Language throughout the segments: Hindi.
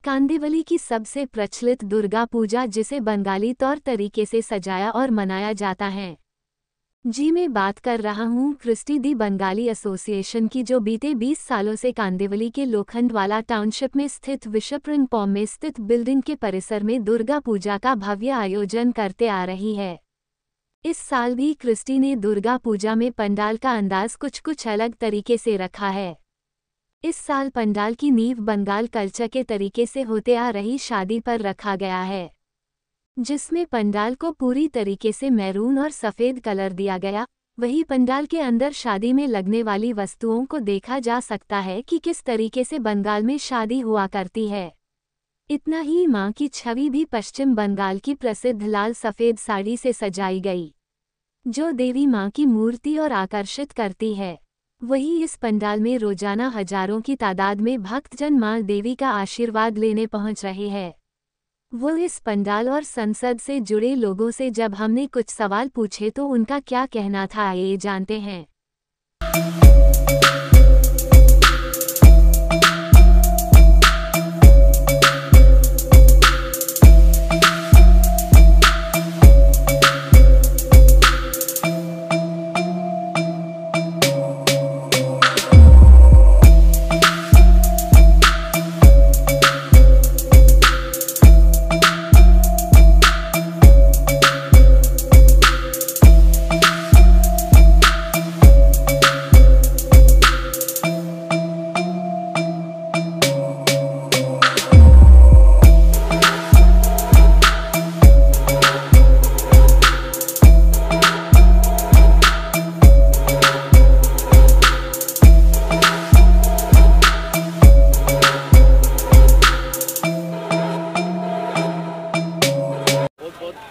कांदिवली की सबसे प्रचलित दुर्गा पूजा, जिसे बंगाली तौर तरीके से सजाया और मनाया जाता है। जी मैं बात कर रहा हूँ क्रिस्टी दी बंगाली एसोसिएशन की, जो बीते 20 सालों से कांदिवली के लोखंडवाला टाउनशिप में स्थित विश्वप्रिंग पॉम में स्थित बिल्डिंग के परिसर में दुर्गा पूजा का भव्य आयोजन करते आ रही है। इस साल भी क्रिस्टी ने दुर्गा पूजा में पंडाल का अंदाज कुछ अलग तरीके से रखा है। इस साल पंडाल की नींव बंगाल कल्चर के तरीके से होते आ रही शादी पर रखा गया है, जिसमें पंडाल को पूरी तरीके से मैरून और सफ़ेद कलर दिया गया। वहीं पंडाल के अंदर शादी में लगने वाली वस्तुओं को देखा जा सकता है कि किस तरीके से बंगाल में शादी हुआ करती है। इतना ही, मां की छवि भी पश्चिम बंगाल की प्रसिद्ध लाल सफ़ेद साड़ी से सजाई गई, जो देवी मां की मूर्ति और आकर्षित करती है। वहीं इस पंडाल में रोजाना हजारों की तादाद में भक्तजन मां देवी का आशीर्वाद लेने पहुंच रहे हैं। वो इस पंडाल और संसद से जुड़े लोगों से जब हमने कुछ सवाल पूछे तो उनका क्या कहना था, आइए जानते हैं।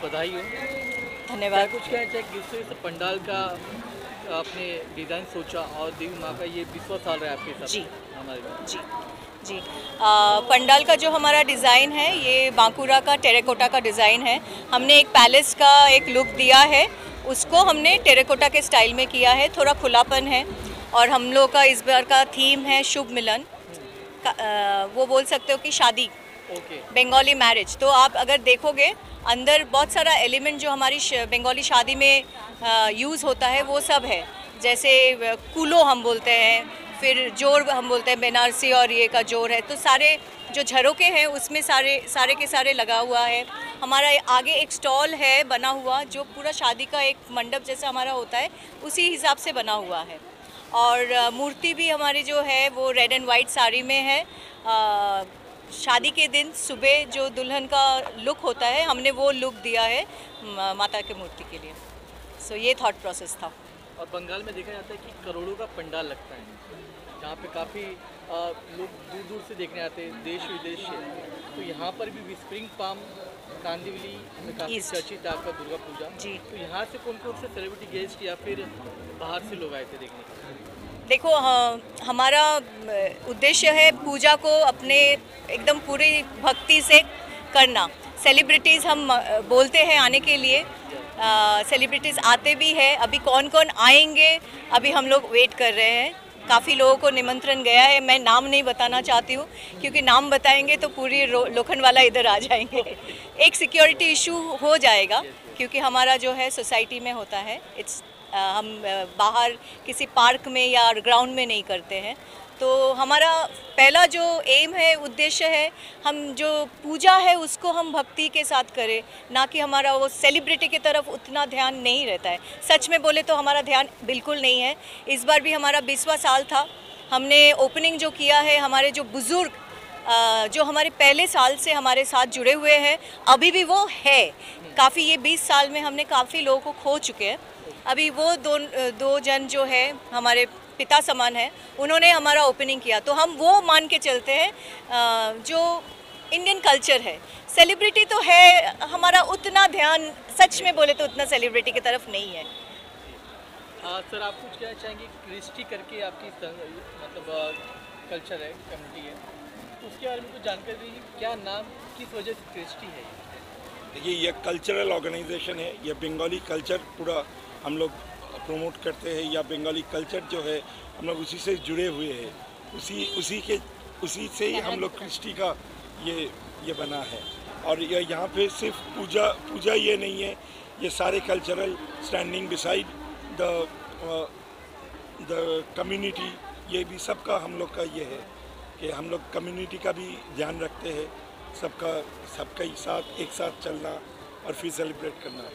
बधाई हो। धन्यवाद। कुछ कहना चाहिए जिससे इस पंडाल का आपने डिज़ाइन सोचा और देवी माँ का ये 20वां साल रहा है आपके साथ? जी हमारे जी जी पंडाल का जो हमारा डिज़ाइन है ये बांकुरा का टेराकोटा का डिज़ाइन है। हमने एक पैलेस का एक लुक दिया है, उसको हमने टेराकोटा के स्टाइल में किया है। थोड़ा खुलापन है और हम लोग का इस बार का थीम है शुभ मिलन वो बोल सकते हो कि शादी, बंगाली मैरिज। तो आप अगर देखोगे अंदर बहुत सारा एलिमेंट जो हमारी बंगाली शादी में यूज़ होता है वो सब है। जैसे कूलो हम बोलते हैं, फिर जोर हम बोलते हैं, बनारसी और ये का जोर है। तो सारे जो झरोके हैं उसमें सारे के सारे लगा हुआ है। हमारा आगे एक स्टॉल है बना हुआ, जो पूरा शादी का एक मंडप जैसा हमारा होता है उसी हिसाब से बना हुआ है। और मूर्ति भी हमारी जो है वो रेड एंड वाइट साड़ी में है। शादी के दिन सुबह जो दुल्हन का लुक होता है हमने वो लुक दिया है माता की मूर्ति के लिए। सो ये थॉट प्रोसेस था। और बंगाल में देखा जाता है कि करोड़ों का पंडाल लगता है, जहाँ पे काफ़ी लोग दूर दूर से देखने आते हैं, देश विदेश से। तो यहाँ पर भी विस्प्रिंग पाम कांदिवली में काफ़ी चर्चित है आपका दुर्गा पूजा जी। तो यहाँ से कौन कौन से सेलिब्रिटी गेस्ट या फिर बाहर से लोग आए थे देखने के लिए? देखो हमारा उद्देश्य है पूजा को अपने एकदम पूरी भक्ति से करना। सेलिब्रिटीज़ हम बोलते हैं आने के लिए, सेलिब्रिटीज़ आते भी हैं। अभी कौन कौन आएंगे अभी हम लोग वेट कर रहे हैं। काफ़ी लोगों को निमंत्रण गया है, मैं नाम नहीं बताना चाहती हूँ क्योंकि नाम बताएंगे तो पूरी लोखंडवाला इधर आ जाएंगे। एक सिक्योरिटी इशू हो जाएगा क्योंकि हमारा जो है सोसाइटी में होता है, हम बाहर किसी पार्क में या ग्राउंड में नहीं करते हैं। तो हमारा पहला जो एम है, उद्देश्य है, हम जो पूजा है उसको हम भक्ति के साथ करें, ना कि हमारा वो सेलिब्रिटी की तरफ उतना ध्यान नहीं रहता है। सच में बोले तो हमारा ध्यान बिल्कुल नहीं है। इस बार भी हमारा 20वां साल था। हमने ओपनिंग जो किया है, हमारे जो बुज़ुर्ग जो हमारे पहले साल से हमारे साथ जुड़े हुए हैं अभी भी वो है। काफ़ी ये 20 साल में हमने काफ़ी लोगों को खो चुके हैं। अभी वो दो जन जो है हमारे पिता समान है, उन्होंने हमारा ओपनिंग किया। तो हम वो मान के चलते हैं जो इंडियन कल्चर है। सेलिब्रिटी तो है, हमारा उतना ध्यान सच में बोले तो उतना सेलिब्रिटी की तरफ नहीं है। सर आप कुछ कहना चाहेंगे? क्रिस्टी करके आपकी मतलब कल्चर है, कम्युनिटी है, उसके बारे में कुछ जानकारी दीजिए। क्या नाम, किस वजह से क्रिस्टी है? देखिए, ये कल्चरल ऑर्गेनाइजेशन है। ये बंगाली कल्चर पूरा हम लोग प्रमोट करते हैं, या बंगाली कल्चर जो है हम लोग उसी से जुड़े हुए हैं। उसी से ही हम लोग क्रिस्टी का ये बना है। और ये यहाँ पे सिर्फ पूजा ये नहीं है, ये सारे cultural standing beside the community, ये भी सबका हम लोग का ये है कि हम लोग कम्युनिटी का भी ध्यान रखते हैं, सबका एक साथ चलना और फिर सेलिब्रेट करना।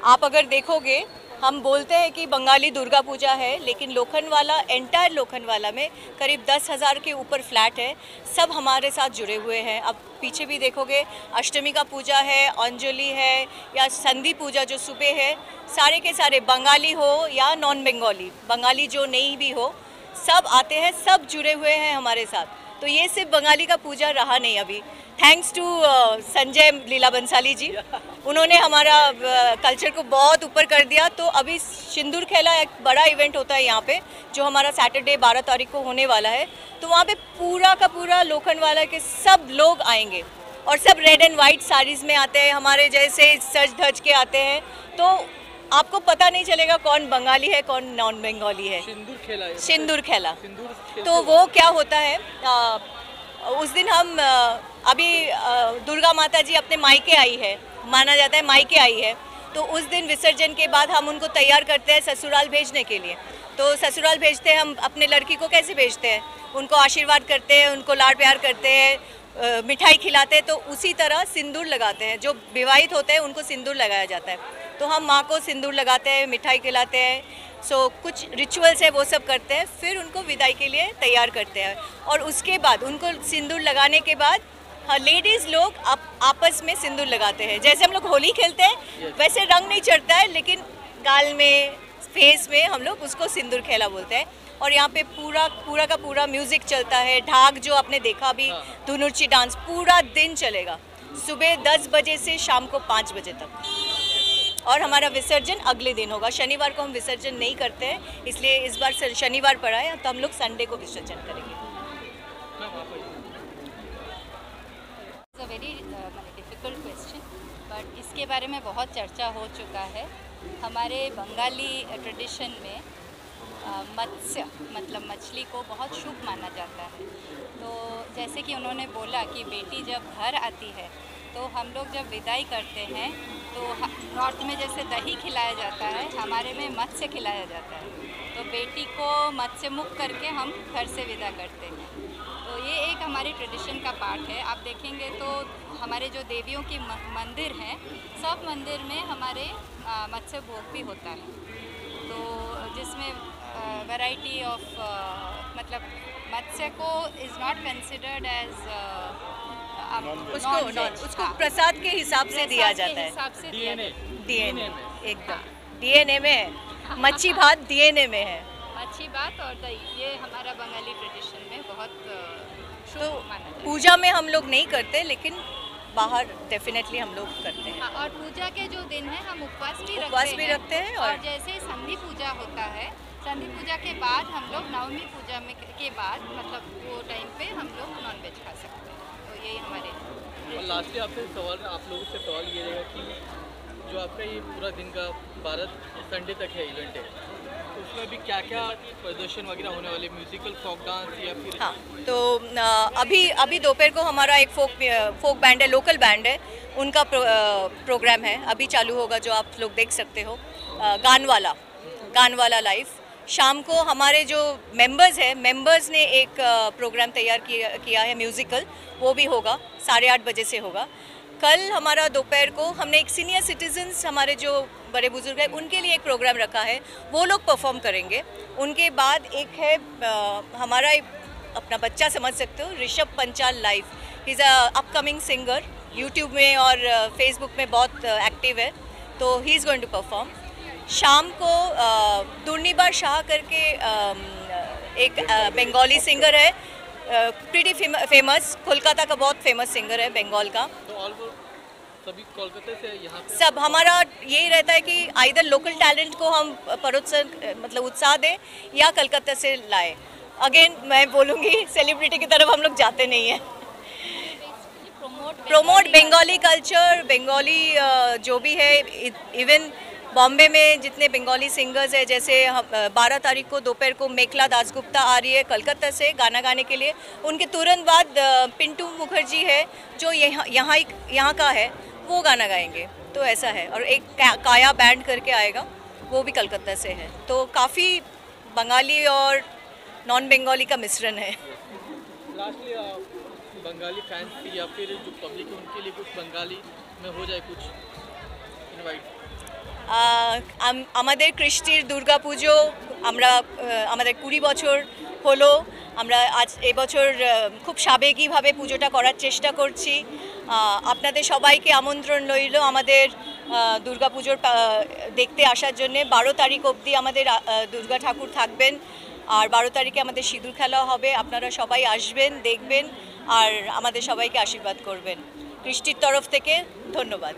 आप अगर देखोगे, हम बोलते हैं कि बंगाली दुर्गा पूजा है, लेकिन लोखंडवाला, एंटायर लोखंडवाला में करीब 10,000 के ऊपर फ्लैट है, सब हमारे साथ जुड़े हुए हैं। अब पीछे भी देखोगे, अष्टमी का पूजा है, अंजलि है, या संधि पूजा जो सुबह है, सारे के सारे बंगाली हो या नॉन बंगाली, बंगाली जो नहीं भी हो, सब आते हैं, सब जुड़े हुए हैं हमारे साथ। तो ये सिर्फ बंगाली का पूजा रहा नहीं अभी, थैंक्स टू संजय लीला बंसाली जी, उन्होंने हमारा कल्चर को बहुत ऊपर कर दिया। तो अभी सिंदूर खेला एक बड़ा इवेंट होता है यहाँ पे, जो हमारा सैटरडे 12 तारीख को होने वाला है। तो वहाँ पे पूरा का पूरा लोखंडवाला के सब लोग आएंगे और सब रेड एंड वाइट साड़ीज़ में आते हैं, हमारे जैसे सज धज के आते हैं। तो आपको पता नहीं चलेगा कौन बंगाली है कौन नॉन बंगाली है। सिंदूर खेला तो वो क्या होता है, उस दिन हम अभी दुर्गा माता जी अपने मायके आई है, माना जाता है मायके आई है, तो उस दिन विसर्जन के बाद हम उनको तैयार करते हैं ससुराल भेजने के लिए। तो ससुराल भेजते हैं हम अपने लड़की को, कैसे भेजते हैं, उनको आशीर्वाद करते हैं, उनको लाड प्यार करते हैं, मिठाई खिलाते हैं। तो उसी तरह सिंदूर लगाते हैं, जो विवाहित होते हैं उनको सिंदूर लगाया जाता है। तो हम माँ को सिंदूर लगाते हैं, मिठाई खिलाते हैं, कुछ रिचुअल्स है वो सब करते हैं, फिर उनको विदाई के लिए तैयार करते हैं। और उसके बाद उनको सिंदूर लगाने के बाद लेडीज़ लोग आपस में सिंदूर लगाते हैं। जैसे हम लोग होली खेलते हैं वैसे रंग नहीं चढ़ता है, लेकिन गाल में, फेस में हम लोग उसको सिंदूर खेला बोलते हैं। और यहाँ पे पूरा का पूरा म्यूज़िक चलता है, ढाक जो आपने देखा भी, धुनुर्ची डांस पूरा दिन चलेगा, सुबह 10 बजे से शाम को 5 बजे तक। और हमारा विसर्जन अगले दिन होगा, शनिवार को हम विसर्जन नहीं करते हैं, इसलिए इस बार शनिवार पड़ा है, तो हम लोग संडे को विसर्जन करेंगे। It's a very difficult question, but इसके बारे में बहुत चर्चा हो चुका है। हमारे बंगाली ट्रेडिशन में मत्स्य मतलब मछली को बहुत शुभ माना जाता है। तो जैसे कि उन्होंने बोला कि बेटी जब घर आती है तो हम लोग जब विदाई करते हैं तो नॉर्थ में जैसे दही खिलाया जाता है, हमारे में मत्स्य खिलाया जाता है। तो बेटी को मत्स्य मुक्त करके हम घर से विदा करते हैं। तो ये एक हमारी ट्रेडिशन का पार्ट है। आप देखेंगे तो हमारे जो देवियों की मंदिर हैं, सब मंदिर में हमारे मत्स्य भोग भी होता है, तो जिसमें वैरायटी ऑफ मतलब मत्स्य को इज़ नॉट कंसिडर्ड एज उसको प्रसाद के हिसाब से दिया जाता है, डीएनए एकदम डीएनए में है, मच्छी भात डीएनए में है, मच्छी भात और दही, ये हमारा बंगाली ट्रेडिशन में बहुत शुभ माना जाता है। पूजा में हम लोग नहीं करते, लेकिन बाहर डेफिनेटली हम लोग करते हैं। और पूजा के जो दिन है हम उपवास भी रखते हैं। और जैसे संधि पूजा होता है, संधि पूजा के बाद हम लोग नवमी पूजा में के बाद मतलब वो टाइम पे हम लोग नॉनवेज खा सकते हैं। तो यही हमारे। और लास्टली आपसे सवाल, आप लोगों से सवाल ये रहेगा कि जो आपका ये पूरा दिन का 12 संडे तक है इवेंट है, तो उसमें अभी क्या क्या प्रदर्शन वगैरह होने वाले, म्यूजिकल, फोक डांस या फिर? हाँ, तो अभी दोपहर को हमारा एक फोक बैंड है, लोकल बैंड है, उनका प्रोग्राम है, अभी चालू होगा, जो आप लोग देख सकते हो, गान वाला लाइव। शाम को हमारे जो मेंबर्स ने एक प्रोग्राम तैयार किया है म्यूज़िकल, वो भी होगा 8:30 बजे से होगा। कल हमारा दोपहर को हमने एक सीनियर सिटीजन्स, हमारे जो बड़े बुजुर्ग हैं, उनके लिए एक प्रोग्राम रखा है, वो लोग परफॉर्म करेंगे। उनके बाद एक है हमारा अपना बच्चा समझ सकते हो, Rishabh Panchal live, he is a upcoming singer, YouTube में और फेसबुक में बहुत एक्टिव है, तो he is going to perform. शाम को दुर्निबार शाह करके एक बंगाली सिंगर है, प्रीटी फेमस, कोलकाता का बहुत फेमस सिंगर है बंगाल का। तो सभी कोलकाता से यहाँ सब हमारा यही रहता है कि आइदर लोकल टैलेंट को हम प्रोत्साहन मतलब उत्साह दें या कलकत्ता से लाए। अगेन मैं बोलूँगी, सेलिब्रिटी की तरफ हम लोग जाते नहीं हैं। प्रोमोट बंगाली कल्चर, बंगाली जो भी है, इवन बॉम्बे में जितने बंगाली सिंगर्स हैं, जैसे 12 तारीख को दोपहर को मेखला दासगुप्ता आ रही है कलकत्ता से गाना गाने के लिए, उनके तुरंत बाद पिंटू मुखर्जी है जो यहाँ का है, वो गाना गाएंगे। तो ऐसा है। और एक काया बैंड करके आएगा, वो भी कलकत्ता से है। तो काफ़ी बंगाली और नॉन बंगाली का मिश्रण है। लास्टली बंगाली फैंस या फिर जो पब्लिक है उनके लिए कुछ बंगाली में हो जाए कुछ इनवाइट। আমাদের কৃষ্টির দুর্গাপুজো আমরা আমাদের 20 বছর হলো। আমরা আজ এবছর খুব সাবেগীভাবে পুজোটা করার চেষ্টা করছি। আপনাদের সবাইকে আমন্ত্রণ রইল আমাদের দুর্গাপুজোর দেখতে আসার জন্য। 12 তারিখ অবধি আমাদের দুর্গা ঠাকুর থাকবেন, আর 12 তারিখে আমাদের সিঁদুর খেলা হবে। আপনারা সবাই আসবেন, দেখবেন আর আমাদের সবাইকে আশীর্বাদ করবেন। কৃষ্টির তরফ থেকে ধন্যবাদ।